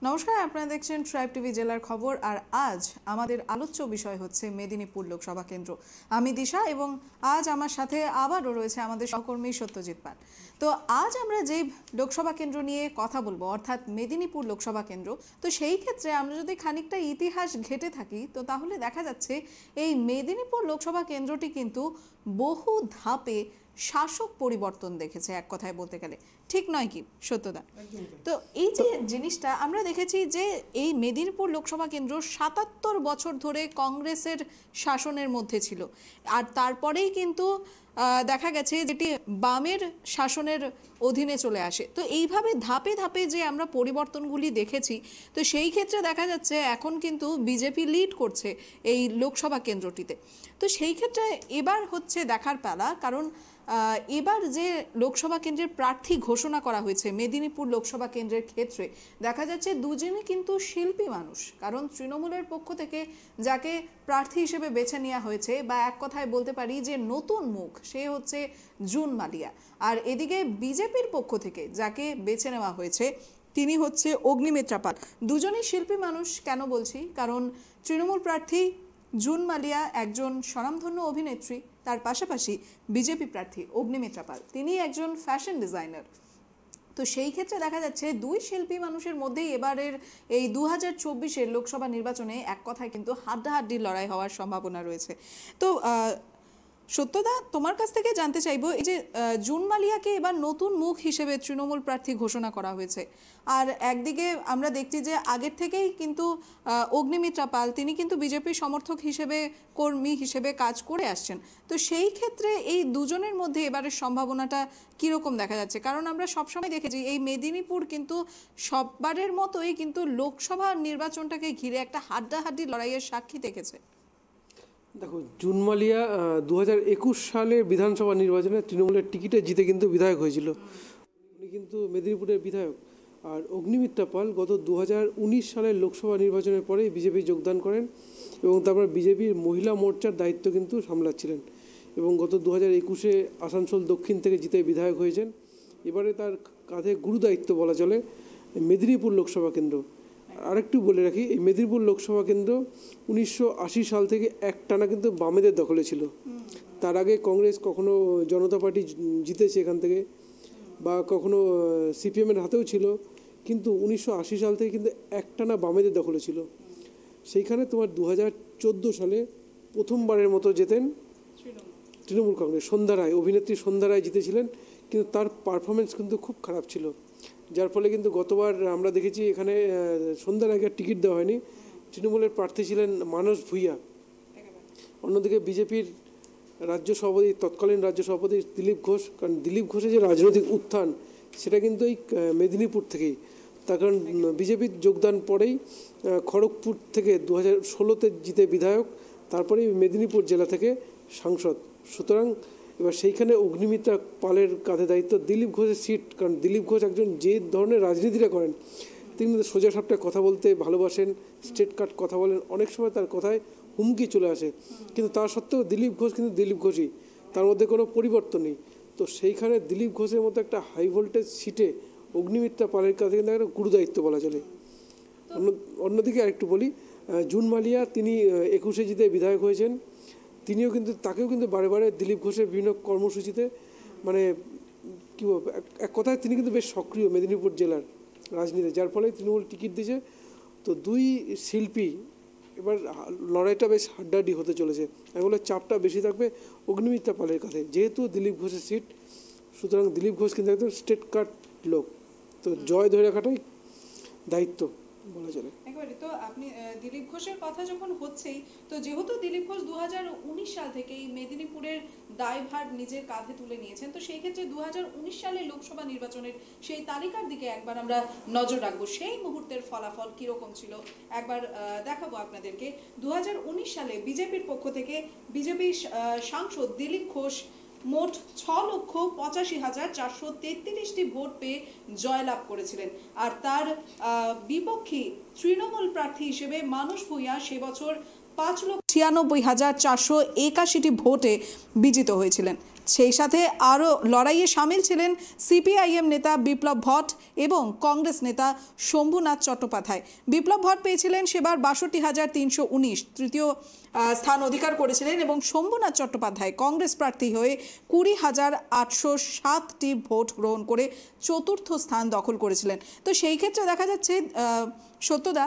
নমস্কার, আপনারা দেখছেন ট্রাইব টিভি জেলার খবর। আর আজ আমাদের আলোচ্য বিষয় হচ্ছে মেদিনীপুর লোকসভা কেন্দ্র। আমি দিশা এবং আজ আমার সাথে আবারও রয়েছে আমাদের সহকর্মী সত্যজিৎ পাল। তো আজ আমরা যে লোকসভা কেন্দ্র নিয়ে কথা বলবো, অর্থাৎ মেদিনীপুর লোকসভা কেন্দ্র, তো সেই ক্ষেত্রে আমরা যদি খানিকটা ইতিহাস ঘেঁটে থাকি তো তাহলে দেখা যাচ্ছে এই মেদিনীপুর লোকসভা কেন্দ্রটি কিন্তু বহু ধাপে শাসক পরিবর্তন দেখেছে, এক কথায় বলতে গেলে। ঠিক নয় কি সত্যদা? তো এই যে জিনিসটা আমরা দেখেছি যে এই মেদিনীপুর লোকসভা কেন্দ্র ৭৭ বছর ধরে কংগ্রেসের শাসনের মধ্যে ছিল, আর তারপরেই কিন্তু দেখা গেছে যেটি বামের শাসনের অধীনে চলে আসে। তো এইভাবে ধাপে ধাপে যে আমরা পরিবর্তনগুলি দেখেছি, তো সেই ক্ষেত্রে দেখা যাচ্ছে এখন কিন্তু বিজেপি লিড করছে এই লোকসভা কেন্দ্রটিতে। তো সেই ক্ষেত্রে এবার হচ্ছে দেখার পালা, কারণ এবার যে লোকসভা কেন্দ্রের প্রার্থী ঘোষণা করা হয়েছে মেদিনীপুর লোকসভা কেন্দ্রের ক্ষেত্রে দেখা যাচ্ছে দুজনই কিন্তু শিল্পী মানুষ। কারণ তৃণমূলের পক্ষ থেকে যাকে প্রার্থী হিসেবে বেছে নেওয়া হয়েছে, বা এক কথায় বলতে পারি যে নতুন মুখ, সে হচ্ছে জুন মালিয়া। আর এদিকে বিজেপির পক্ষ থেকে যাকে বেছে নেওয়া হয়েছে তিনি হচ্ছে অগ্নিমিত্রা পাল। দুজনই শিল্পী মানুষ। কেন বলছি? কারণ তৃণমূল প্রার্থী জুন মালিয়া একজন স্বনামধন্য অভিনেত্রী, তার পাশাপাশি বিজেপি প্রার্থী অগ্নিমিত্রা পাল তিনি একজন ফ্যাশন ডিজাইনার। তো সেই ক্ষেত্রে দেখা যাচ্ছে দুই শিল্পী মানুষের মধ্যেই এবারের এই 2024-এর লোকসভা নির্বাচনে এক কথায় কিন্তু হাড্ডাহাড্ডি লড়াই হওয়ার সম্ভাবনা রয়েছে। তো সত্যদা, তোমার কাছ থেকে জানতে চাইবো, এই যে জুন মালিয়াকে এবার নতুন মুখ হিসেবে তৃণমূল প্রার্থী ঘোষণা করা হয়েছে, আর একদিকে আমরা দেখছি যে আগের থেকেই কিন্তু অগ্নিমিত্রা পাল তিনি কিন্তু বিজেপির সমর্থক হিসেবে, কর্মী হিসেবে কাজ করে আসছেন। তো সেই ক্ষেত্রে এই দুজনের মধ্যে এবারের সম্ভাবনাটা কীরকম দেখা যাচ্ছে? কারণ আমরা সবসময় দেখেছি এই মেদিনীপুর কিন্তু সববারের মতোই কিন্তু লোকসভা নির্বাচনটাকে ঘিরে একটা হাড্ডাহাড্ডি লড়াইয়ের সাক্ষী দেখেছে। দেখো, জুন মালিয়া 2021 সালের বিধানসভা নির্বাচনে তৃণমূলের টিকিটে জিতে কিন্তু বিধায়ক হয়েছিল। উনি কিন্তু মেদিনীপুরের বিধায়ক। আর অগ্নিমিত্রা পাল গত 2019 সালের লোকসভা নির্বাচনের পরেই বিজেপি যোগদান করেন এবং তারপর বিজেপির মহিলা মোর্চার দায়িত্ব কিন্তু সামলাচ্ছিলেন এবং গত 2021-এ আসানসোল দক্ষিণ থেকে জিতে বিধায়ক হয়েছেন। এবারে তার কাঁধে গুরু দায়িত্ব বলা চলে মেদিনীপুর লোকসভা কেন্দ্র। আরেকটু বলে রাখি, এই মেদিনীপুর লোকসভা কেন্দ্র 1980 সাল থেকে একটানা কিন্তু বামেদের দখলে ছিল। তার আগে কংগ্রেস কখনো জনতা পার্টি জিতেছে এখান থেকে, বা কখনো সিপিএমের হাতেও ছিল, কিন্তু 1980 সাল থেকে কিন্তু একটানা বামেদের দখলে ছিল। সেইখানে তোমার 2014 সালে প্রথমবারের মতো জেতেন তৃণমূল কংগ্রেস। সন্ধ্যা রায়, অভিনেত্রী সন্ধ্যা রায় জিতেছিলেন, কিন্তু তার পারফরমেন্স কিন্তু খুব খারাপ ছিল, যার ফলে কিন্তু গতবার আমরা দেখেছি এখানে সন্ধ্যা রায়কে টিকিট দেওয়া হয়নি। তৃণমূলের প্রার্থী ছিলেন মানস ভূঁইয়া। অন্যদিকে বিজেপির রাজ্য সভাপতি, তৎকালীন রাজ্য সভাপতি দিলীপ ঘোষ, কারণ দিলীপ ঘোষের যে রাজনৈতিক উত্থান সেটা কিন্তু এই মেদিনীপুর থেকেই। তার কারণ বিজেপির যোগদান পরেই খড়গপুর থেকে 2016-তে জিতে বিধায়ক, তারপরেই মেদিনীপুর জেলা থেকে সাংসদ। সুতরাং এবার সেইখানে অগ্নিমিত্রা পালের কাঁধে দায়িত্ব। দিলীপ ঘোষের সিট, কারণ দিলীপ ঘোষ একজন যে ধরনের রাজনীতিটা করেন, তিনি সোজা সাপটা কথা বলতে ভালোবাসেন, স্ট্রেট কাট কথা বলেন, অনেক সময় তার কথায় হুমকি চলে আসে, কিন্তু তা সত্ত্বেও দিলীপ ঘোষ কিন্তু দিলীপ ঘোষই, তার মধ্যে কোনো পরিবর্তন নেই। তো সেইখানে দিলীপ ঘোষের মতো একটা হাই ভোল্টেজ সিটে অগ্নিমিত্রা পালের কাছে কিন্তু একটা গুরু দায়িত্ব বলা চলে। অন্যদিকে আরেকটু বলি, জুন মালিয়া তিনি 21-এ জিতে বিধায়ক হয়েছেন। তিনিও কিন্তু, তাকেও কিন্তু বারে বারে দিলীপ ঘোষের বিভিন্ন কর্মসূচিতে, মানে কী বলবো, এক কথায় তিনি কিন্তু বেশ সক্রিয় মেদিনীপুর জেলার রাজনীতিতে, যার ফলে তৃণমূল টিকিট দিয়েছে। তো দুই শিল্পী, এবার লড়াইটা বেশ হাড্ডাহাড্ডি হতে চলেছে। আমি বলে চাপটা বেশি থাকবে অগ্নিমিত্রা পালের কাছে, যেহেতু দিলীপ ঘোষের সিট, সুতরাং দিলীপ ঘোষ কিন্তু একদম স্ট্রেট কাট লোক, তো জয় ধরে রাখাটাই দায়িত্ব বলা চলে। একেবারে। তো আপনি দিলীপ ঘোষের কথা যখন হচ্ছেই, তো যেহেতু দিলীপ ঘোষ 2019 সাল থেকে এই মেদিনীপুরের দায়ভার নিজের কাঁধে তুলে নিয়েছেন, তো সেই ক্ষেত্রে 2019 সালের লোকসভা নির্বাচনের সেই তালিকার দিকে একবার আমরা নজর রাখবো। সেই মুহূর্তের ফলাফল কিরকম ছিল একবার দেখাবো আপনাদেরকে। 2019 সালে বিজেপির পক্ষ থেকে বিজেপি সাংসদ দিলীপ ঘোষ মোট 6,85,433টি ভোট পেয়ে জয়লাভ করেছিলেন। আর তার বিপক্ষে তৃণমূল প্রার্থী হিসেবে মানস ভূঁইয়া সে বছর 5,96,481টি ভোটে বিজিত হয়েছিলেন। সেই সাথে আরও লড়াইয়ে সামিল ছিলেন সিপিআইএম নেতা বিপ্লব ভট্ট এবং কংগ্রেস নেতা শম্ভুনাথ চট্টোপাধ্যায়। বিপ্লব ভট্ট পেয়েছিলেন সেবার ৬২,৩১৯, তৃতীয় স্থান অধিকার করেছিলেন এবং শম্ভুনাথ চট্টোপাধ্যায় কংগ্রেস প্রার্থী হয়ে ২০,৮০৭টি ভোট গ্রহণ করে চতুর্থ স্থান দখল করেছিলেন। তো সেই ক্ষেত্রে দেখা যাচ্ছে সত্যদা,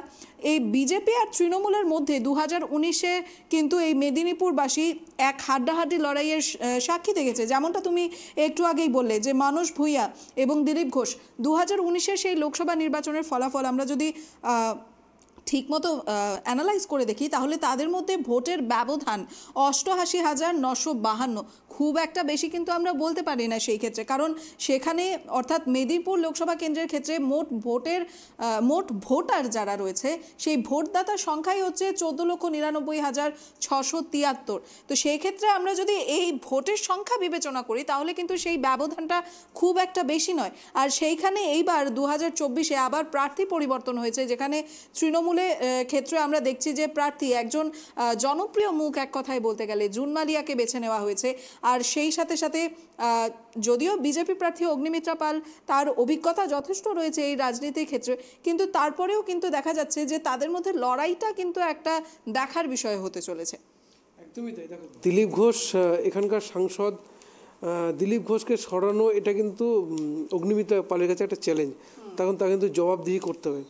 এই বিজেপি আর তৃণমূলের মধ্যে ২০১৯-এ কিন্তু এই মেদিনীপুরবাসী এক হাড্ডাহাড্ডি লড়াইয়ের সাক্ষী দেখেছে। যেমনটা তুমি একটু আগেই বললে যে মানস ভূঁইয়া এবং দিলীপ ঘোষ ২০১৯-এর সেই লোকসভা নির্বাচনের ফলাফল আমরা যদি ঠিকমতো অ্যানালাইজ করে দেখি তাহলে তাদের মধ্যে ভোটের ব্যবধান ৮৮,৯৫২, খুব একটা বেশি কিন্তু আমরা বলতে পারি না সেই ক্ষেত্রে, কারণ সেখানে অর্থাৎ মেদিনীপুর লোকসভা কেন্দ্রের ক্ষেত্রে মোট ভোটার যারা রয়েছে সেই ভোটদাতার সংখ্যাই হচ্ছে ১৪,৯৯,৬৭৩। তো সেই ক্ষেত্রে আমরা যদি এই ভোটের সংখ্যা বিবেচনা করি তাহলে কিন্তু সেই ব্যবধানটা খুব একটা বেশি নয়। আর সেইখানে এইবার ২০২৪-এ আবার প্রার্থী পরিবর্তন হয়েছে, যেখানে তৃণমূলের ক্ষেত্রে আমরা দেখছি যে প্রার্থী একজন জনপ্রিয় মুখ, এক কথায় বলতে গেলে জুন মালিয়াকে বেছে নেওয়া হয়েছে। আর সেই সাথে সাথে যদিও বিজেপি প্রার্থী অগ্নিমিত্রা পাল, তার অভিজ্ঞতা যথেষ্ট রয়েছে এই রাজনীতির ক্ষেত্রে, কিন্তু তারপরেও কিন্তু দেখা যাচ্ছে যে তাদের মধ্যে লড়াইটা কিন্তু একটা দেখার বিষয় হতে চলেছে। একদমই তাই। দেখো, দিলীপ ঘোষ এখানকার সাংসদ, দিলীপ ঘোষকে সরানো এটা কিন্তু অগ্নিমিত্রা পালের কাছে একটা চ্যালেঞ্জ, তখন তা কিন্তু জবাবদিহি করতে হবে।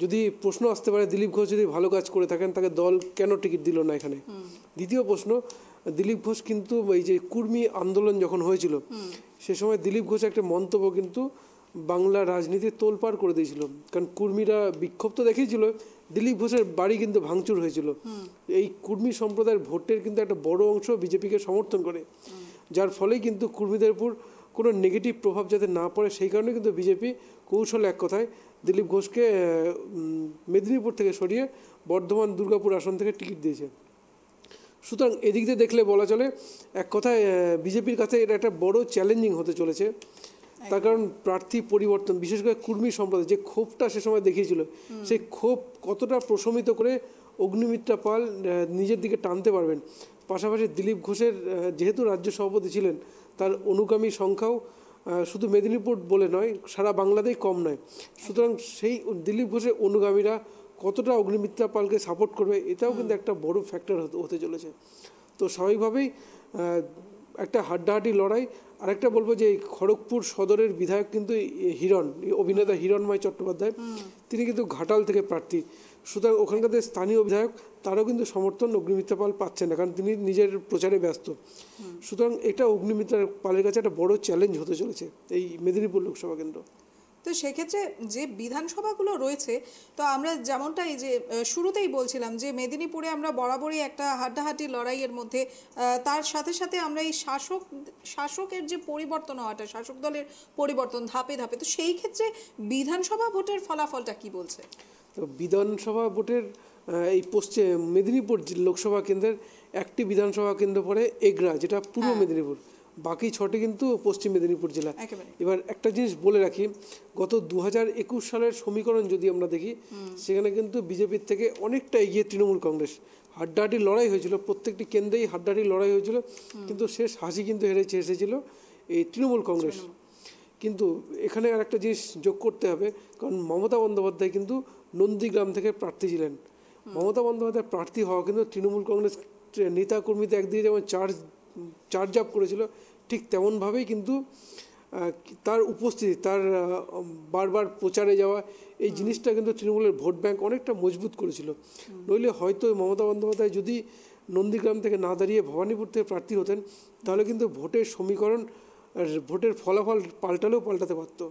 যদি প্রশ্ন আসতে পারে দিলীপ ঘোষ যদি ভালো কাজ করে থাকেন তাকে দল কেন টিকিট দিল না এখানে। দ্বিতীয় প্রশ্ন, দিলীপ ঘোষ কিন্তু এই যে কুর্মী আন্দোলন যখন হয়েছিল সে সময় দিলীপ ঘোষ একটা মন্তব্য কিন্তু বাংলা রাজনীতি তোলপাড় করে দিয়েছিল, কারণ কুর্মীরা বিক্ষোভ তো দেখিয়েছিল, দিলীপ ঘোষের বাড়ি কিন্তু ভাঙচুর হয়েছিল। এই কুর্মী সম্প্রদায়ের ভোটের কিন্তু একটা বড় অংশ বিজেপিকে সমর্থন করে, যার ফলেই কিন্তু কুর্মীদের উপর কোনো নেগেটিভ প্রভাব যাতে না পড়ে সেই কারণে কিন্তু বিজেপি কৌশলে এক কথায় দিলীপ ঘোষকে মেদিনীপুর থেকে সরিয়ে বর্ধমান দুর্গাপুর আসন থেকে টিকিট দিয়েছে। সুতরাং এদিক দিয়ে দেখলে বলা চলে এক কথায় বিজেপির কাছে এটা একটা বড় চ্যালেঞ্জিং হতে চলেছে। তার কারণ প্রার্থী পরিবর্তন, বিশেষ করে কুর্মী সম্প্রদায় যে ক্ষোভটা সে সময় দেখিয়েছিল, সেই ক্ষোভ কতটা প্রশমিত করে অগ্নিমিত্রা পাল নিজের দিকে টানতে পারবেন। পাশাপাশি দিলীপ ঘোষের যেহেতু রাজ্য সভাপতি ছিলেন, তার অনুগামী সংখ্যাও শুধু মেদিনীপুর বলে নয় সারা বাংলাতেই কম নয়। সুতরাং সেই দিলীপ ঘোষের অনুগামীরা কতটা অগ্নিমিত্রা পালকে সাপোর্ট করবে এটাও কিন্তু একটা বড় ফ্যাক্টর হতে চলেছে। তো স্বাভাবিকভাবেই একটা হাড্ডাহাড্ডি লড়াই। আরেকটা বলবো যে খড়গপুর সদরের বিধায়ক কিন্তু হিরণ, অভিনেতা হিরণময় চট্টোপাধ্যায়, তিনি কিন্তু ঘাটাল থেকে প্রার্থী। সুতরাং ওখানকার স্থানীয় বিধায়ক তারও কিন্তু সমর্থন অগ্নিমিত্রা পাল পাচ্ছেন না, কারণ তিনি নিজের প্রচারে ব্যস্ত। সুতরাং এটা অগ্নিমিত্রা পালের কাছে একটা বড় চ্যালেঞ্জ হতে চলেছে এই মেদিনীপুর লোকসভা কেন্দ্র। তো সেক্ষেত্রে যে বিধানসভাগুলো রয়েছে, তো আমরা যেমনটা এই যে শুরুতেই বলছিলাম যে মেদিনীপুরে আমরা বরাবরই একটা হাড্ডাহাড্ডি লড়াইয়ের মধ্যে, তার সাথে সাথে আমরা এই শাসকের যে পরিবর্তন হওয়াটা, শাসক দলের পরিবর্তন ধাপে ধাপে, তো সেই ক্ষেত্রে বিধানসভা ভোটের ফলাফলটা কি বলছে? তো বিধানসভা ভোটের এই পশ্চিম মেদিনীপুর লোকসভা কেন্দ্রের একটি বিধানসভা কেন্দ্র পড়ে এগরা, যেটা পূর্ব মেদিনীপুর, বাকি 6টি কিন্তু পশ্চিম মেদিনীপুর জেলা। এবার একটা জিনিস বলে রাখি, গত ২০২১ সালের সমীকরণ যদি আমরা দেখি, সেখানে কিন্তু বিজেপির থেকে অনেকটা এগিয়ে তৃণমূল কংগ্রেস। হাড্ডাহাড্ডি লড়াই হয়েছিল, প্রত্যেকটি কেন্দ্রেই হাড্ডাহাড্ডি লড়াই হয়েছিল, কিন্তু শেষ হাসি কিন্তু এসেছিল এই তৃণমূল কংগ্রেস। কিন্তু এখানে আর একটা জিনিস যোগ করতে হবে, কারণ মমতা বন্দ্যোপাধ্যায় কিন্তু নন্দীগ্রাম থেকে প্রার্থী ছিলেন। মমতা বন্দ্যোপাধ্যায় প্রার্থী হওয়া কিন্তু তৃণমূল কংগ্রেস নেতা কর্মীদের একদিকে যেমন চার্জ আপ করেছিল, ঠিক তেমনভাবেই কিন্তু তার উপস্থিতি, তার বারবার প্রচারে যাওয়া, এই জিনিসটা কিন্তু তৃণমূলের ভোট ব্যাংক অনেকটা মজবুত করেছিল। নইলে হয়তো মমতা বন্দ্যোপাধ্যায় যদি নন্দীগ্রাম থেকে না দাঁড়িয়ে ভবানীপুর থেকে প্রার্থী হতেন, তাহলে কিন্তু ভোটের সমীকরণ, ভোটের ফলাফল পাল্টাতে পারত।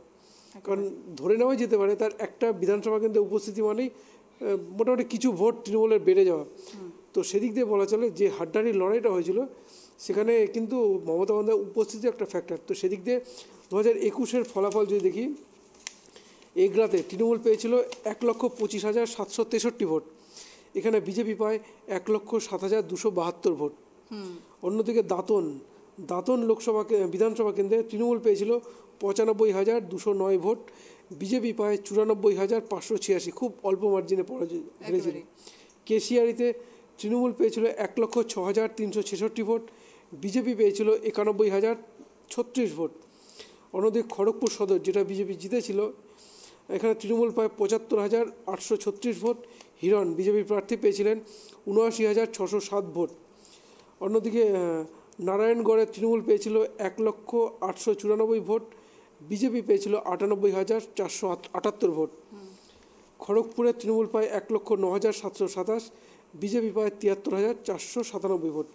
কারণ ধরে নেওয়া যেতে পারে তার একটা বিধানসভা কেন্দ্রে উপস্থিতি মানেই মোটামুটি কিছু ভোট তৃণমূলের বেড়ে যাওয়া। তো সেদিক দিয়ে বলা চলে যে হাড্ডাহাড্ডি লড়াইটা হয়েছিল সেখানে কিন্তু মমতা বন্দ্যোপাধ্যায় উপস্থিতি একটা ফ্যাক্টর। তো সেদিক দিয়ে 2021-এর ফলাফল যদি দেখি, এগরাতে তৃণমূল পেয়েছিল ১,২৫,৭৬৩ ভোট, এখানে বিজেপি পায় ১,০৭,২৭২ ভোট। অন্যদিকে দাঁতন বিধানসভা কেন্দ্রে তৃণমূল পেয়েছিল ৯৫,২০৯ ভোট, বিজেপি পায় ৯৪,৫৮৬, খুব অল্প মার্জিনে হেরেছিল। কেশিয়ারিতে তৃণমূল পেয়েছিল ১,০৬,৩৬৬ ভোট, বিজেপি পেয়েছিল 91,036 ভোট। অন্যদিকে খড়গপুর সদর, যেটা বিজেপি জিতেছিল, এখানে তৃণমূল পায় 75,836 ভোট। হিরণ বিজেপি প্রার্থী পেয়েছিলেন 79,607 ভোট। অন্যদিকে নারায়ণগড়ে তৃণমূল পেয়েছিল 1,08,94 ভোট, বিজেপি পেয়েছিল 98,478 ভোট। খড়গপুরে তৃণমূল পায় 1,09,727, বিজেপি পায় 73,497 ভোট।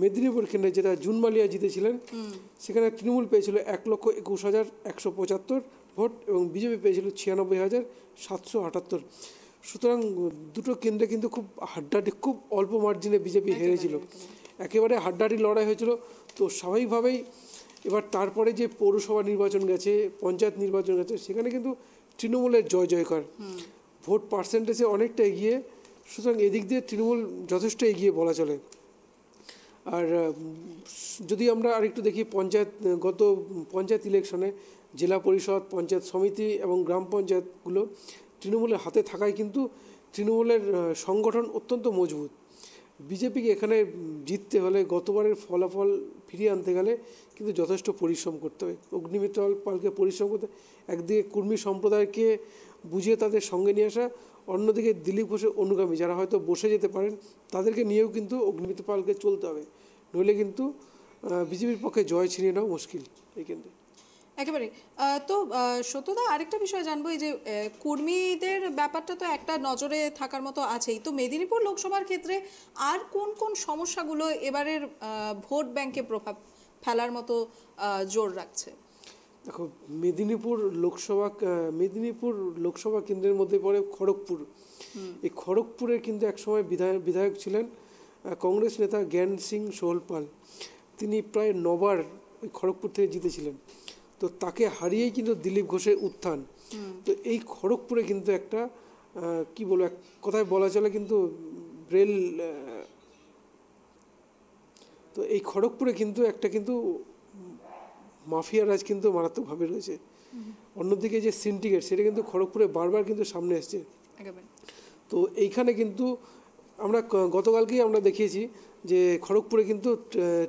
মেদিনীপুর কেন্দ্রে, যেটা জুনমালিয়া জিতেছিলেন, সেখানে তৃণমূল পেয়েছিল 1,21,175 ভোট এবং বিজেপি পেয়েছিল 96,778। সুতরাং দুটো কেন্দ্রে কিন্তু খুব হাড্ডাহাড্ডি, খুব অল্প মার্জিনে বিজেপি হেরেছিল, একেবারে হাড্ডাহাড্ডি লড়াই হয়েছিল। তো স্বাভাবিকভাবেই এবার তারপরে যে পৌরসভা নির্বাচন গেছে, পঞ্চায়েত নির্বাচন গেছে, সেখানে কিন্তু তৃণমূলের জয় জয়কার, ভোট পার্সেন্টেজে অনেকটা এগিয়ে। সুতরাং এদিক দিয়ে তৃণমূল যথেষ্ট এগিয়ে বলা চলে। আর যদি আমরা আরেকটু দেখি গত পঞ্চায়েত ইলেকশনে জেলা পরিষদ, পঞ্চায়েত সমিতি এবং গ্রাম পঞ্চায়েতগুলো তৃণমূলের হাতে থাকায় কিন্তু তৃণমূলের সংগঠন অত্যন্ত মজবুত। বিজেপিকে এখানে জিততে হলে, গতবারের ফলাফল ফিরিয়ে আনতে গেলে কিন্তু যথেষ্ট পরিশ্রম করতে হবে। অগ্নিমিত্র পালকে পরিশ্রম করতে, একদিকে কুর্মী সম্প্রদায়কে বুঝিয়ে তাদের সঙ্গে নিয়ে আসা, অন্যদিকে দিলীপ ঘোষের অনুগামী যারা হয়তো বসে যেতে পারেন তাদেরকে নিয়েও কিন্তু অগ্নিমিত্র পালকে চলতে হবে, নইলে কিন্তু বিজেপির পক্ষে জয় ছিনিয়ে নেওয়া মুশকিল এই কেন্দ্রে। একেবারে। তো সত্যদা, আরেকটা বিষয় জানবো, এই যে কর্মীদের ব্যাপারটা তো একটা নজরে থাকার মতো আছেই, তো মেদিনীপুর লোকসভার ক্ষেত্রে আর কোন কোন সমস্যাগুলো এবারের ভোট ব্যাংকে প্রভাব ফেলার মতো জোর রাখছে? দেখো, মেদিনীপুর লোকসভা কেন্দ্রের মধ্যে পড়ে খড়গপুর। এই খড়গপুরের কিন্তু একসময় বিধায়ক ছিলেন কংগ্রেস নেতা জ্ঞান সিং সোহলপাল। তিনি প্রায় 9বার ওই খড়গপুর থেকে জিতেছিলেন। তো তাকে হারিয়েই কিন্তু দিলীপ ঘোষের উত্থান। তো এই খড়গপুরে কিন্তু একটা কি বলবো, এক কথায় বলা চলে কিন্তু রেল, তো এই খড়গপুরে কিন্তু একটা কিন্তু মাফিয়া রাজ কিন্তু মারাত্মকভাবে রয়েছে। অন্যদিকে যে সিন্ডিকেট, সেটা কিন্তু খড়গপুরে বারবার কিন্তু সামনে এসছে। তো এইখানে কিন্তু আমরা গতকালকেই আমরা দেখিয়েছি যে খড়গপুরে কিন্তু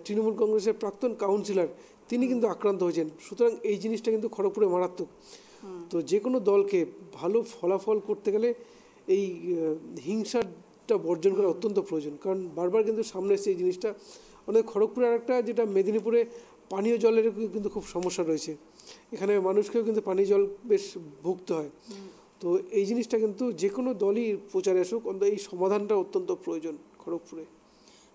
তৃণমূল কংগ্রেসের প্রাক্তন কাউন্সিলর তিনি কিন্তু আক্রান্ত হয়েছেন। সুতরাং এই জিনিসটা কিন্তু খড়গপুরে মারাত্মক। তো যে কোনো দলকে ভালো ফলাফল করতে গেলে এই হিংসাটা বর্জন করা অত্যন্ত প্রয়োজন, কারণ বারবার কিন্তু সামনে এসছে এই জিনিসটা। আমাদের খড়গপুরে আরেকটা, যেটা মেদিনীপুরে পানীয় জলের কিন্তু খুব সমস্যা রয়েছে, এখানে মানুষকেও কিন্তু পানীয় জল বেশ ভুগতে হয়। তো এই জিনিসটা কিন্তু যে কোনো দলই প্রচারে আসুক, অন্তত এই সমাধানটা অত্যন্ত প্রয়োজন খড়গপুরে।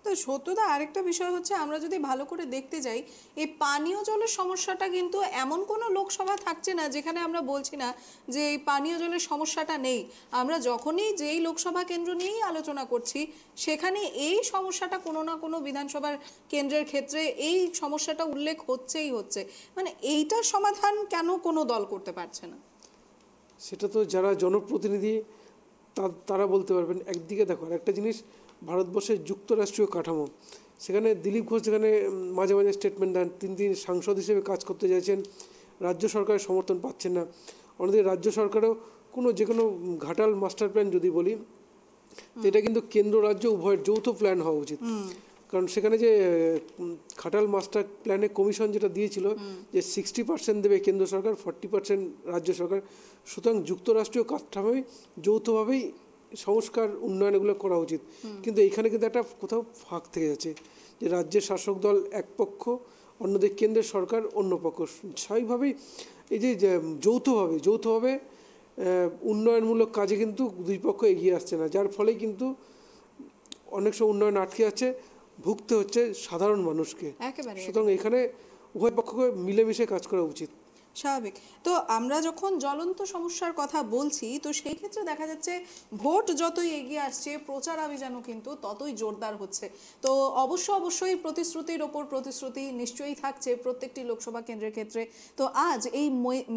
তো সত্যদা, আরেকটা বিষয় হচ্ছে, আমরা যদি ভালো করে দেখতে যাই, এই পানীয় জলের সমস্যাটা কিন্তু এমন কোনো লোকসভা থাকছে না যেখানে আমরা বলছি না যে এই পানীয় জলের সমস্যাটা নেই। আমরা যখনই যেই লোকসভা কেন্দ্র নিয়েই আলোচনা করছি, সেখানে এই সমস্যাটা কোনো না কোনো বিধানসভার কেন্দ্রের ক্ষেত্রে এই সমস্যাটা উল্লেখ হচ্ছে। মানে এইটার সমাধান কেন কোনো দল করতে পারছে না? সেটা তো যারা জনপ্রতিনিধি তারা বলতে পারবেন। একদিকে দেখো, একটা জিনিস, ভারতবর্ষের যুক্তরাষ্ট্রীয় কাঠামো, সেখানে দিলীপ ঘোষ যেখানে মাঝে মাঝে স্টেটমেন্ট দেন, তিনি সাংসদ হিসেবে কাজ করতে চাইছেন, রাজ্য সরকারের সমর্থন পাচ্ছেন না। অন্যদিকে রাজ্য সরকারও যে কোনো ঘাটাল মাস্টার প্ল্যান যদি বলি, এটা কিন্তু কেন্দ্র রাজ্য উভয়ের যৌথ প্ল্যান হওয়া উচিত। কারণ সেখানে যে ঘাটাল মাস্টার প্ল্যানে কমিশন যেটা দিয়েছিল যে 60% দেবে কেন্দ্র সরকার, 40% রাজ্য সরকার। সুতরাং যুক্তরাষ্ট্রীয় কাঠামোয় যৌথভাবেই সংস্কার উন্নয়নগুলো করা উচিত। কিন্তু এইখানে কিন্তু একটা কোথাও ফাঁক থেকে যাচ্ছে, যে রাজ্যের শাসক দল এক পক্ষ, অন্যদিকে কেন্দ্রের সরকার অন্য পক্ষ। স্বাভাবিকভাবেই এই যে যৌথভাবে উন্নয়নমূলক কাজে কিন্তু দুই পক্ষ এগিয়ে আসছে না, যার ফলে কিন্তু অনেক সময় উন্নয়ন আটকে যাচ্ছে, ভুগতে হচ্ছে সাধারণ মানুষকে। সুতরাং এখানে উভয় পক্ষকে মিলেমিশে কাজ করা উচিত। স্বাভাবিক। তো আমরা যখন জ্বলন্ত সমস্যার কথা বলছি, তো সেই ক্ষেত্রে দেখা যাচ্ছে ভোট যতই এগিয়ে আসছে, প্রচার অভিযানও কিন্তু ততই জোরদার হচ্ছে। তো অবশ্যই প্রতিশ্রুতির ওপর প্রতিশ্রুতি নিশ্চয়ই থাকছে প্রত্যেকটি লোকসভা কেন্দ্রের ক্ষেত্রে। তো আজ এই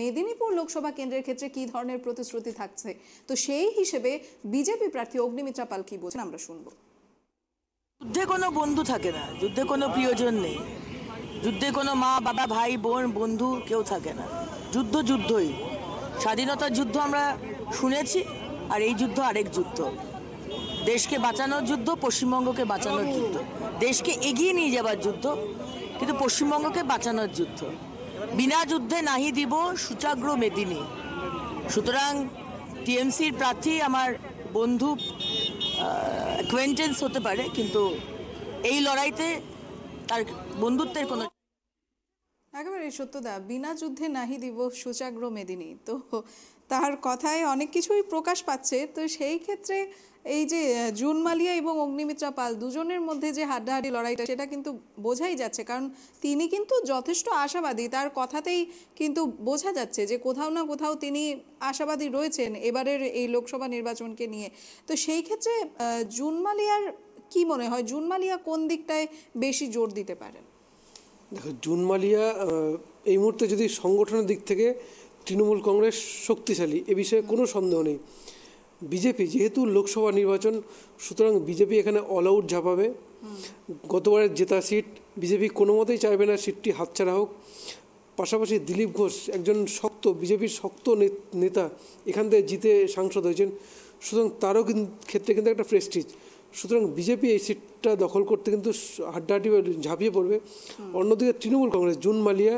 মেদিনীপুর লোকসভা কেন্দ্রের ক্ষেত্রে কি ধরনের প্রতিশ্রুতি থাকছে, তো সেই হিসেবে বিজেপি প্রার্থী অগ্নিমিত্রা পাল কি বলছেন আমরা শুনবো। যুদ্ধে কোনো বন্ধু থাকে না, যুদ্ধে কোনো প্রিয়জন নেই, যুদ্ধে কোনো মা বাবা ভাই বোন বন্ধু কেউ থাকে না। যুদ্ধই। স্বাধীনতার যুদ্ধ আমরা শুনেছি, আর এই যুদ্ধ আরেক যুদ্ধ। দেশকে বাঁচানোর যুদ্ধ, পশ্চিমবঙ্গকে বাঁচানোর যুদ্ধ, দেশকে এগিয়ে নিয়ে যাবার যুদ্ধ, কিন্তু পশ্চিমবঙ্গকে বাঁচানোর যুদ্ধ। বিনা যুদ্ধে নাহি দিব সূচাগ্র মেদিনী। সুতরাং টিএমসির প্রার্থী আমার বন্ধু, অ্যাকোয়েন্টেন্স হতে পারে, কিন্তু এই লড়াইতে তার বন্ধুত্বের কোনো একেবারে সত্যদা, বিনা যুদ্ধে নাহি দিব সূচাগ্র মেদিনী। তো তার কথায় অনেক কিছুই প্রকাশ পাচ্ছে। তো সেই ক্ষেত্রে এই যে জুন মালিয়া এবং অগ্নিমিত্রা পাল দুজনের মধ্যে যে হাড্ডাহাড্ডি লড়াইটা, সেটা কিন্তু বোঝাই যাচ্ছে, কারণ তিনি কিন্তু যথেষ্ট আশাবাদী। তার কথাতেই কিন্তু বোঝা যাচ্ছে যে কোথাও না কোথাও তিনি আশাবাদী রয়েছেন এবারের এই লোকসভা নির্বাচনকে নিয়ে। তো সেই ক্ষেত্রে জুন মালিয়ার কি মনে হয়, জুন মালিয়া কোন দিকটায় বেশি জোর দিতে পারেন? দেখো, জুন মালিয়া এই মুহূর্তে যদি সংগঠনের দিক থেকে তৃণমূল কংগ্রেস শক্তিশালী, এ বিষয়ে কোনো সন্দেহ নেই। বিজেপি যেহেতু লোকসভা নির্বাচন, সুতরাং বিজেপি এখানে অল আউট ঝাঁপাবে। গতবারের জেতা সিট বিজেপি কোনো মতেই চাইবে না সিটটি হাতছাড়া হোক। পাশাপাশি দিলীপ ঘোষ একজন বিজেপির শক্ত নেতা, এখান থেকে জিতে সাংসদ হয়েছেন, সুতরাং তারও ক্ষেত্রে কিন্তু একটা প্রেস্টিজ। সুতরাং বিজেপি এই সিটটা দখল করতে কিন্তু হাড্ডাহাড্ডি ঝাঁপিয়ে পড়বে। অন্যদিকে তৃণমূল কংগ্রেস, জুন মালিয়া,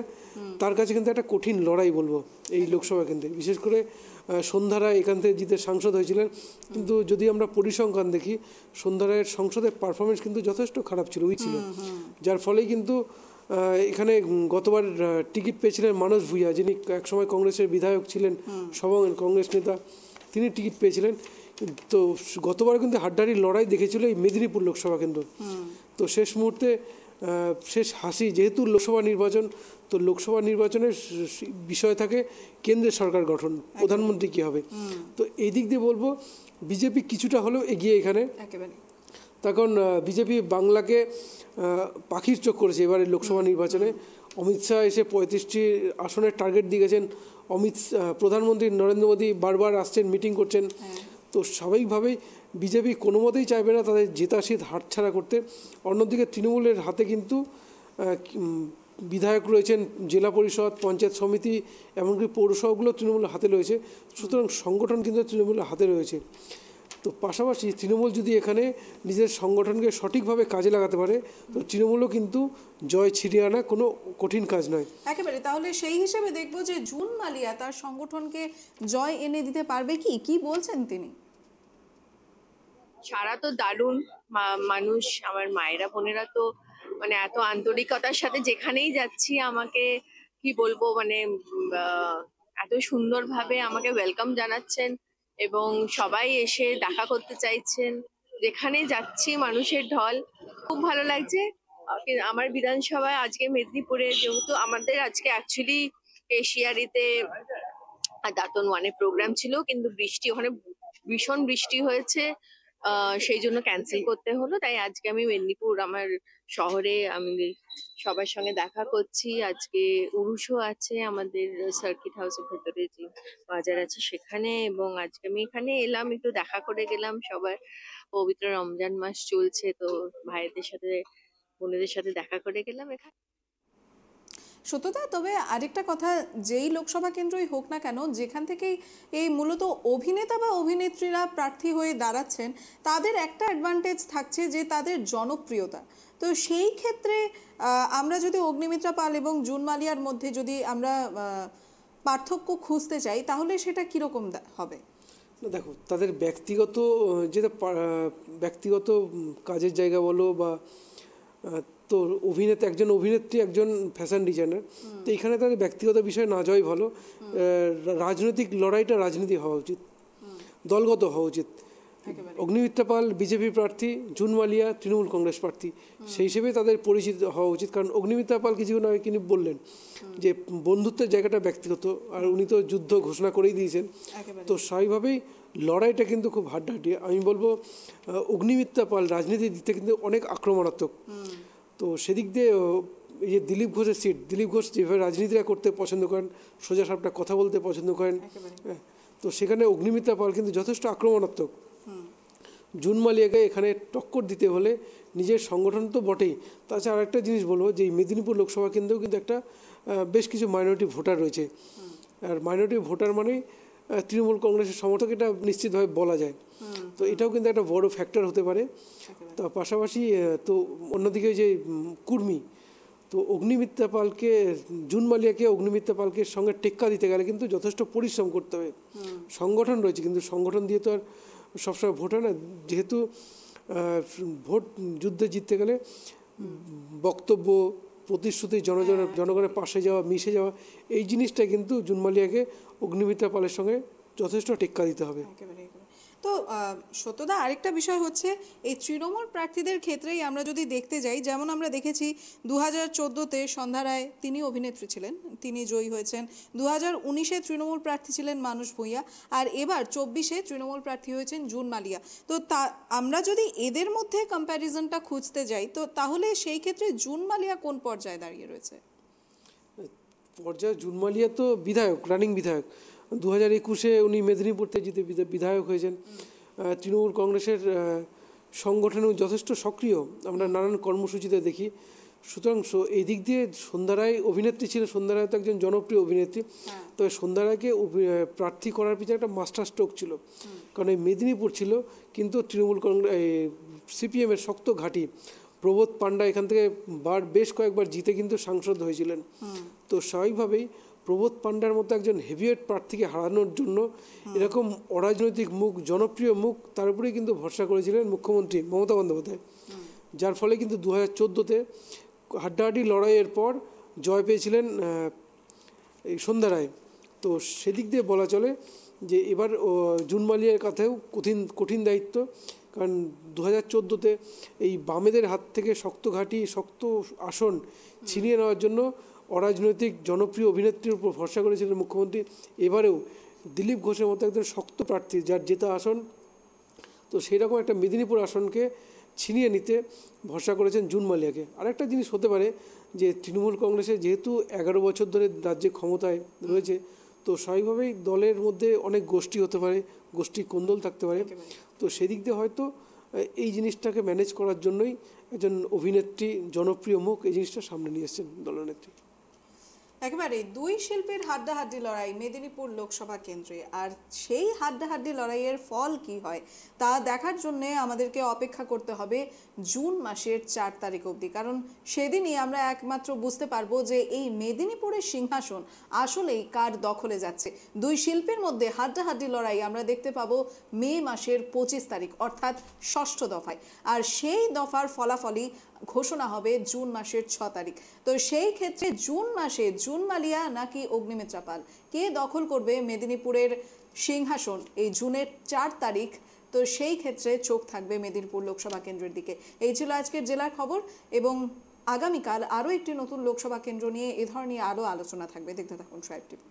তার কাছে কিন্তু একটা কঠিন লড়াই বলবো এই লোকসভা কেন্দ্রে। বিশেষ করে সন্ধ্যা রায় এখান থেকে জিতে সাংসদ হয়েছিলেন, কিন্তু যদি আমরা পরিসংখ্যান দেখি, সন্ধ্যা রায়ের সংসদের পারফরমেন্স কিন্তু যথেষ্ট খারাপ ছিল, ছিল, যার ফলেই কিন্তু এখানে গতবার টিকিট পেয়েছিলেন মানস ভূঁইয়া, যিনি একসময় কংগ্রেসের বিধায়ক ছিলেন, সবং কংগ্রেস নেতা, তিনি টিকিট পেয়েছিলেন। তো গতবার কিন্তু হাড্ডাহাড্ডি লড়াই দেখেছিল এই মেদিনীপুর লোকসভা কেন্দ্র। তো শেষ মুহূর্তে শেষ হাসি, যেহেতু লোকসভা নির্বাচন, তো লোকসভা নির্বাচনের বিষয় থাকে কেন্দ্রের সরকার গঠন, প্রধানমন্ত্রী কী হবে। তো এই দিক দিয়ে বলবো বিজেপি কিছুটা হলেও এগিয়ে এখানে। তার কারণ বিজেপি বাংলাকে পাখির চোখ করেছে এবারে লোকসভা নির্বাচনে। অমিত শাহ এসে 35টি আসনের টার্গেট দিয়ে গেছেন। প্রধানমন্ত্রী নরেন্দ্র মোদী বারবার আসছেন, মিটিং করছেন। তো স্বাভাবিকভাবেই বিজেপি কোনো মতেই চাইবে না তাদের জেতা সিট হাতছাড়া করতে। অন্যদিকে তৃণমূলের হাতে কিন্তু বিধায়ক রয়েছেন, জেলা পরিষদ, পঞ্চায়েত সমিতি, এমনকি পৌরসভাগুলো তৃণমূলের হাতে রয়েছে। সুতরাং সংগঠন কিন্তু তৃণমূলের হাতে রয়েছে। তো পাশাপাশি তৃণমূল যদি এখানে নিজের সংগঠনকে সঠিকভাবে কাজে লাগাতে পারে, তো তৃণমূলও কিন্তু জয় ছিনিয়ে আনা কোনো কঠিন কাজ নয়। একেবারে। তাহলে সেই হিসেবে দেখবো যে জুন মালিয়া তার সংগঠনকে জয় এনে দিতে পারবে কি, কি বলছেন তিনি? সারা তো দারুণ মানুষ, আমার মায়েরা বোনেরা তো মানে এত আন্তরিকতার সাথে যেখানেই যাচ্ছি আমাকে কি বলবো, মানে এত সুন্দরভাবে আমাকে ওয়েলকাম জানাচ্ছেন এবং সবাই এসে দেখা করতে চাইছেন। যেখানে যাচ্ছি মানুষের ঢল, খুব ভালো লাগছে। আমার বিধানসভায় আজকে মেদিনীপুরে, যেহেতু আমাদের আজকে অ্যাকচুয়ালি এশিয়ারিতে দাঁতন ওয়ানে প্রোগ্রাম ছিল, কিন্তু বৃষ্টি, ওখানে ভীষণ বৃষ্টি হয়েছে, সেই জন্য ক্যান্সেল করতে হলো। তাই আজকে আমি মেদিনীপুর আমার শহরে আমি সবার সঙ্গে দেখা করছি। আজকে উরুষও আছে আমাদের সার্কিট হাউসের ভেতরে যে বাজার আছে সেখানে, এবং আজকে আমি এখানে এলাম, একটু দেখা করে গেলাম। সবার পবিত্র রমজান মাস চলছে, তো ভাইদের সাথে বোনেদের সাথে দেখা করে গেলাম এখানে। সত্যতা, তবে আরেকটা কথা, যেই লোকসভা কেন্দ্রই হোক না কেন, যেখান থেকেই এই মূলত অভিনেতা বা অভিনেত্রীরা প্রার্থী হয়ে দাঁড়াচ্ছেন, তাদের একটা অ্যাডভান্টেজ থাকছে যে তাদের জনপ্রিয়তা। তো সেই ক্ষেত্রে আমরা যদি অগ্নিমিত্রা পাল এবং জুন মালিয়ার মধ্যে যদি আমরা পার্থক্য খুঁজতে চাই, তাহলে সেটা কীরকম হবে? দেখো, তাদের ব্যক্তিগত যেটা ব্যক্তিগত কাজের জায়গা বলো বা তো একজন অভিনেত্রী, একজন ফ্যাশন ডিজাইনার, তো এখানে তাদের ব্যক্তিগত বিষয় না যাওয়াই ভালো। রাজনৈতিক লড়াইটা রাজনীতি হওয়া উচিত, দলগত হওয়া উচিত। অগ্নিমিত্রা পাল বিজেপি প্রার্থী, জুন মালিয়া তৃণমূল কংগ্রেস প্রার্থী, সেই হিসেবে তাদের পরিচিত হওয়া উচিত। কারণ অগ্নিমিত্রা পাল কিছুক্ষণ আগে তিনি বললেন যে বন্ধুত্বের জায়গাটা ব্যক্তিগত, আর উনি তো যুদ্ধ ঘোষণা করেই দিয়েছেন। তো স্বাভাবিকভাবেই লড়াইটা কিন্তু খুব হাড্ডাহাড্ডি। আমি বলবো অগ্নিমিত্রা পাল রাজনীতির দিক থেকে কিন্তু অনেক আক্রমণাত্মক। তো সেদিক দিয়ে এই যে দিলীপ ঘোষের সিট, দিলীপ ঘোষ যেভাবে রাজনীতিটা করতে পছন্দ করেন, সোজা সাপটা কথা বলতে পছন্দ করেন, তো সেখানে অগ্নিমিত্রা পাল কিন্তু যথেষ্ট আক্রমণাত্মক। জুন মালিয়াকে এখানে টক্কর দিতে হলে নিজের সংগঠন তো বটেই, তাছাড়া আরেকটা জিনিস বলবো যে এই মেদিনীপুর লোকসভা কেন্দ্রেও কিন্তু একটা বেশ কিছু মাইনরিটি ভোটার রয়েছে। আর মাইনরিটি ভোটার মানেই তৃণমূল কংগ্রেসের সমর্থক, এটা নিশ্চিতভাবে বলা যায়। তো তো এটাও কিন্তু একটা বড় ফ্যাক্টর হতে পারে। তো পাশাপাশি তো অন্যদিকে যে কুর্মী, তো অগ্নিমিত্রা পালকে, জুন মালিয়াকে অগ্নিমিত্রা পালকে সঙ্গে টেক্কা দিতে গেলে কিন্তু যথেষ্ট পরিশ্রম করতে হবে। সংগঠন রয়েছে, কিন্তু সংগঠন দিয়ে তো আর সবসময় ভোট হয় না। যেহেতু ভোট যুদ্ধে জিততে গেলে বক্তব্য, প্রতিশ্রুতি, জনগণের পাশে যাওয়া, মিশে যাওয়া, এই জিনিসটা কিন্তু জুন মালিয়াকে অগ্নিমিত্রা পালের সঙ্গে যথেষ্ট টেক্কা দিতে হবে। তো সত্যদা, আরেকটা বিষয় হচ্ছে এই তৃণমূল প্রার্থীদের ক্ষেত্রেই আমরা যদি দেখতে যাই, যেমন আমরা দেখেছি 2014-তে সন্ধ্যা রায়, তিনি অভিনেত্রী ছিলেন, তিনি জয়ী হয়েছেন। 2019-এ তৃণমূল প্রার্থী ছিলেন মানুষ ভূঁইয়া, আর এবার 24-এ তৃণমূল প্রার্থী হয়েছেন জুন মালিয়া। তো আমরা যদি এদের মধ্যে কম্প্যারিজনটা খুঁজতে যাই, তো তাহলে সেই ক্ষেত্রে জুন মালিয়া কোন পর্যায়ে দাঁড়িয়ে রয়েছে? জুন মালিয়া তো বিধায়ক, রানিং বিধায়ক। 2021-এ উনি মেদিনীপুর থেকে জিতে বিধায়ক হয়েছেন। তৃণমূল কংগ্রেসের সংগঠনেও যথেষ্ট সক্রিয়, আমরা নানান কর্মসূচিতে দেখি। সুতরাং এই দিক দিয়ে সন্ধ্যা রায় অভিনেত্রী ছিল, সন্ধ্যা রায় তো একজন জনপ্রিয় অভিনেত্রী। তবে সন্ধ্যা রায়কে প্রার্থী করার পিছনে একটা মাস্টার স্ট্রোক ছিল, কারণ এই মেদিনীপুর ছিল কিন্তু তৃণমূল কংগ্রেস, সিপিএমের শক্ত ঘাঁটি। প্রবোধ পাণ্ডা এখান থেকে বেশ কয়েকবার জিতে কিন্তু সাংসদ হয়েছিলেন। তো স্বাভাবিকভাবেই প্রবোধ পাণ্ডার মতো একজন হেভিওয়েট প্রার্থীকে হারানোর জন্য এরকম অরাজনৈতিক মুখ, জনপ্রিয় মুখ, তার উপরেই কিন্তু ভরসা করেছিলেন মুখ্যমন্ত্রী মমতা বন্দ্যোপাধ্যায়। যার ফলে কিন্তু 2014-তে হাড্ডাহাড্ডি লড়াইয়ের পর জয় পেয়েছিলেন এই সন্ধ্যা রায়। তো সেদিক দিয়ে বলা চলে যে এবার জুন মালিয়ার কাছেও কঠিন দায়িত্ব, কারণ 2014-তে এই বামেদের হাত থেকে শক্ত ঘাঁটি, শক্ত আসন ছিনিয়ে নেওয়ার জন্য অরাজনৈতিক জনপ্রিয় অভিনেত্রীর উপর ভরসা করেছিলেন মুখ্যমন্ত্রী। এবারেও দিলীপ ঘোষের মতো একজন শক্ত প্রার্থী, যার জেতা আসন, তো সেই রকম একটা মেদিনীপুর আসনকে ছিনিয়ে নিতে ভরসা করেছেন জুন মালিয়াকে। আরেকটা জিনিস হতে পারে যে তৃণমূল কংগ্রেসে যেহেতু 11 বছর ধরে রাজ্যে ক্ষমতায় রয়েছে, তো স্বাভাবিকভাবেই দলের মধ্যে অনেক গোষ্ঠী হতে পারে, গোষ্ঠী কোন্দল থাকতে পারে। তো সেদিক দিয়ে হয়তো এই জিনিসটাকে ম্যানেজ করার জন্যই একজন অভিনেত্রী, জনপ্রিয় মুখ, এই জিনিসটা সামনে নিয়ে এসেছেন দলনেত্রী। একেবারে দুই শিল্পীর হাড্ডাহাড্ডি লড়াই মেদিনীপুর লোকসভা কেন্দ্রে, আর সেই হাড্ডাহাড্ডি লড়াইয়ের ফল কি হয় তা দেখার জন্য আমাদেরকে অপেক্ষা করতে হবে জুন মাসের 4 তারিখ অবধি। কারণ সেদিনই আমরা একমাত্র বুঝতে পারবো যে এই মেদিনীপুরের সিংহাসন আসলেই কার দখলে যাচ্ছে। দুই শিল্পীর মধ্যে হাড্ডাহাড্ডি লড়াই আমরা দেখতে পাবো মে মাসের 25 তারিখ, অর্থাৎ 6ষ্ঠ দফায়। আর সেই দফার ফলাফলই ঘোষণা হবে জুন মাসের 6 তারিখ। তো সেই ক্ষেত্রে জুন মাসে জুন মালিয়া নাকি অগ্নিমিত্রা পাল, কে দখল করবে মেদিনীপুরের সিংহাসন এই জুনের 4 তারিখ, তো সেই ক্ষেত্রে চোখ থাকবে মেদিনীপুর লোকসভা কেন্দ্রের দিকে। এই ছিল আজকের জেলার খবর, এবং আগামীকাল আরও একটি নতুন লোকসভা কেন্দ্র নিয়ে এ ধরনের আরও আলোচনা থাকবে। দেখতে থাকুন ট্রাইব টিভি।